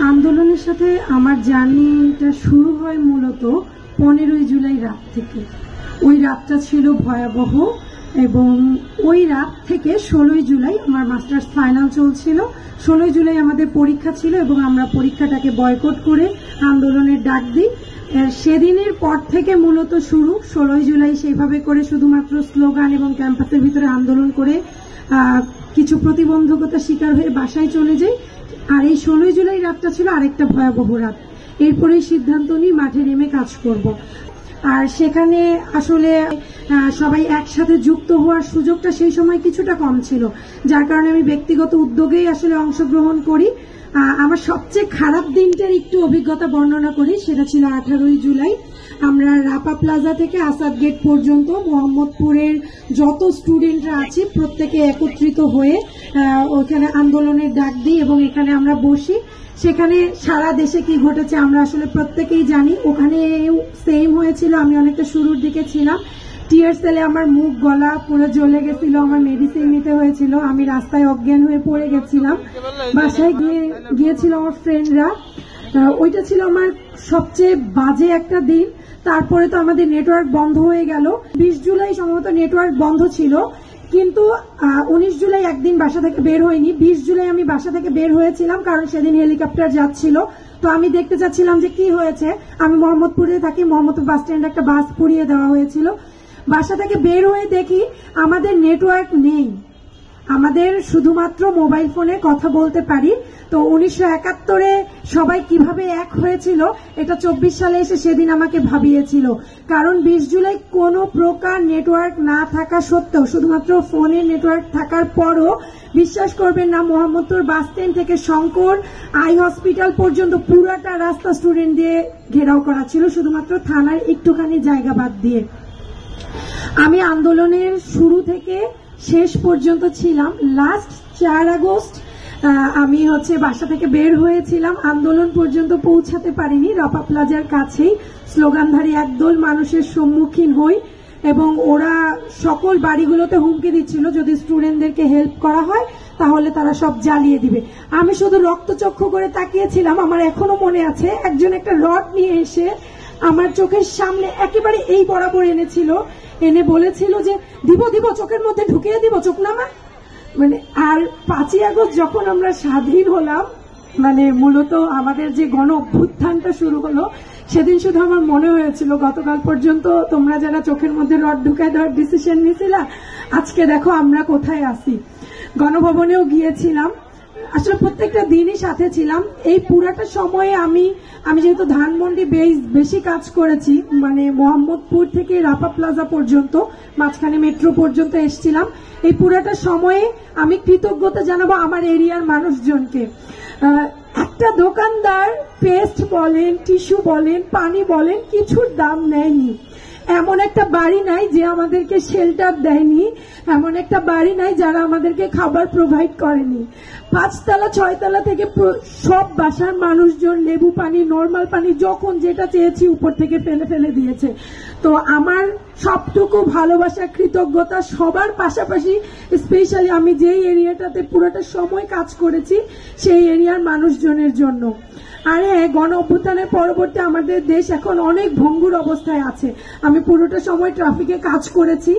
আন্দোলনের সাথে আমার জার্নিটা শুরু হয় মূলত 15ই জুলাই রাত থেকে। ওই রাতটা ছিল ভয়াবহ এবং ওই রাত থেকে 16ই জুলাই আমার মাস্টার্স ফাইনাল চলছিল। 16ই জুলাই আমাদের পরীক্ষা ছিল এবং আমরা পরীক্ষাটাকে বয়কট করে আন্দোলনের ডাক দিই। সেদিনের পর থেকে মূলত শুরু 16ই জুলাই সেইভাবে করে শুধুমাত্র স্লোগান এবং ক্যাম্পাসের ভিতরে আন্দোলন করে কিছু প্রতিবন্ধকতা শিকার হয়ে বাসায় চলে যাই। আর এই 16ই জুলাই রাতটা ছিল আরেকটা ভয়াবহ রাত। এরপরে সিদ্ধান্ত নিই মাঠে নেমে কাজ করব। আর সেখানে আসলে সবাই একসাথে যুক্ত হওয়ার সুযোগটা সেই সময় কিছুটা কম ছিল, যার কারণে আমি ব্যক্তিগত উদ্যোগেই আসলে অংশগ্রহণ করি। আমার সবচেয়ে খারাপ দিনটার একটু অভিজ্ঞতা বর্ণনা করি, সেটা ছিল 18ই জুলাই। আমরা রাপা প্লাজা থেকে আসাদ গেট পর্যন্ত মোহাম্মদপুরের যত স্টুডেন্টরা আছে প্রত্যেকে একত্রিত হয়ে ওখানে আন্দোলনের ডাক দিই এবং এখানে আমরা বসি। সেখানে সারা দেশে কি ঘটেছে আমরা আসলে প্রত্যেকেই জানি। ওখানে সেম হয়েছিল, আমি অনেকটা শুরুর দিকে ছিলাম। টিয়ার সেলে আমার মুখ গলা পুরো জ্বলে গেছিল, আমার মেডিসিন নিতে হয়েছিল, আমি রাস্তায় অজ্ঞান হয়ে পড়ে গেছিলাম। বাসায় গিয়েছিল আমার ফ্রেন্ডরা। ওইটা ছিল আমার সবচেয়ে বাজে একটা দিন। তারপরে তো আমাদের নেটওয়ার্ক বন্ধ হয়ে গেল। 20 জুলাই সম্ভবত নেটওয়ার্ক বন্ধ ছিল, কিন্তু 19 জুলাই একদিন বাসা থেকে বের হয়নি। 20 জুলাই আমি বাসা থেকে বের হয়েছিলাম কারণ সেদিন হেলিকপ্টার যাচ্ছিল। তো আমি দেখতে চাচ্ছিলাম যে কি হয়েছে। আমি মোহাম্মদপুরে থাকি, মোহাম্মদপুর বাস স্ট্যান্ডে একটা বাস পুড়িয়ে দেওয়া হয়েছিল। বাসা থেকে বের হয়ে দেখি আমাদের নেটওয়ার্ক নেই, আমাদের শুধুমাত্র মোবাইল ফোনে কথা বলতে পারি। তো 1971-এ সবাই কিভাবে এক হয়েছিল এটা 24 সালে এসে সেদিন আমাকে ভাবিয়েছিল। কারণ 20 জুলাই কোনো প্রকার নেটওয়ার্ক না থাকা সত্ত্বেও, শুধুমাত্র ফোনের নেটওয়ার্ক থাকার পরও বিশ্বাস করবেন না, মোহাম্মদপুর বাস স্ট্যান্ড থেকে শঙ্কর আই হসপিটাল পর্যন্ত পুরাটা রাস্তা স্টুডেন্ট দিয়ে ঘেরাও করা ছিল, শুধুমাত্র থানার একটুখানি জায়গা বাদ দিয়ে। আমি আন্দোলনের শুরু থেকে শেষ পর্যন্ত ছিলাম। লাস্ট 4 আগস্ট আমি বাসা থেকে বের হয়েছিলাম, আন্দোলন পর্যন্ত পৌঁছাতে পারিনি। রাপা প্লাজার কাছেই স্লোগানধারী একদল মানুষের সম্মুখীন হই এবং ওরা সকল বাড়িগুলোতে হুমকি দিচ্ছিল যদি স্টুডেন্টদেরকে হেল্প করা হয় তাহলে তারা সব জ্বালিয়ে দিবে। আমি শুধু রক্তচক্ষু করে তাকিয়েছিলাম। আমার এখনো মনে আছে, একজন একটা রড নিয়ে এসে আমার চোখের সামনে একেবারে এই বরাবর এনেছিল, এনে বলেছিল যে দিব দিব, চোখের মধ্যে ঢুকিয়ে দিব, চোখ নামা। আর 5ই আগস্ট যখন আমরা স্বাধীন হলাম, মূলত আমাদের যে গণ অভ্যুত্থানটা শুরু হলো, সেদিন শুধু আমার মনে হয়েছিল গতকাল পর্যন্ত তোমরা যারা চোখের মধ্যে রড ঢুকায় দেওয়ার ডিসিশন নিয়েছিলা, আজকে দেখো আমরা কোথায় আছি। গণভবনেও গিয়েছিলাম, আসলে প্রত্যেকটা দিনই সাথে ছিলাম। এই পুরাটা সময়ে আমি যেহেতু ধানমন্ডি বেশি কাজ করেছি, মোহাম্মদপুর থেকে রাপা প্লাজা পর্যন্ত, মাঝখানে মেট্রো পর্যন্ত এসেছিলাম। এই পুরাটা সময়ে আমি কৃতজ্ঞতা জানাবো আমার এরিয়ার মানুষজনকে। একটা দোকানদার পেস্ট বলেন, টিস্যু বলেন, পানি বলেন, কিছুর দাম নেয়নি। এমন একটা বাড়ি নাই যে আমাদেরকে শেল্টার দেয়নি, এমন একটা বাড়ি নাই যারা আমাদেরকে খাবার প্রোভাইড করেনি। 5 তলা 6 তলা থেকে সব বাসার মানুষজন লেবু পানি, নর্মাল পানি, যখন যেটা চেয়েছি উপর থেকে ফেলে ফেলে দিয়েছে। তো আমার সবটুকু ভালোবাসা, কৃতজ্ঞতা সবার পাশাপাশি স্পেশালি আমি যেই এরিয়াটাতে পুরোটা সময় কাজ করেছি সেই এরিয়ার মানুষজনের জন্য। আরে গণ অভ্যুত্থানের পরবর্তী আমাদের দেশ এখন অনেক ভঙ্গুর অবস্থায় আছে। আমি পুরোটা সময় ট্রাফিকে কাজ করেছি,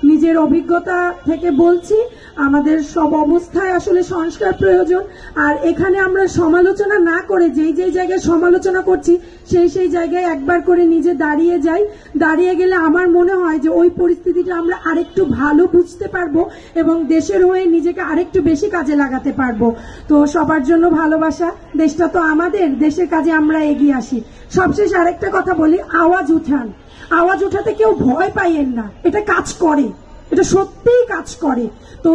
নিজের অভিজ্ঞতা থেকে বলছি আমাদের সব অবস্থায় আসলে সংস্কার প্রয়োজন। আর এখানে আমরা সমালোচনা না করে যেই জায়গায় সমালোচনা করছি সেই জায়গায় একবার করে নিজে দাঁড়িয়ে যাই। দাঁড়িয়ে গেলে আমার মনে হয় যে ওই পরিস্থিতিটা আমরা আরেকটু ভালো বুঝতে পারবো এবং দেশের হয়ে নিজেকে আরেকটু বেশি কাজে লাগাতে পারবো। তো সবার জন্য ভালোবাসা, দেশটা তো আমাদের, দেশের কাজে আমরা এগিয়ে আসি। সবশেষ আরেকটা কথা বলি, আওয়াজ উঠান। আওয়াজ উঠাতে কেউ ভয় পাইয়েন না, এটা কাজ করে, এটা সত্যিই কাজ করে। তো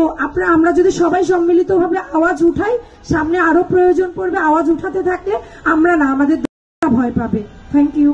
আমরা যদি সবাই সম্মিলিতভাবে আওয়াজ উঠাই, সামনে আরো প্রয়োজন পড়বে। আওয়াজ উঠাতে থাকলে আমরা না, আমাদের ভয় পাবে। Thank you.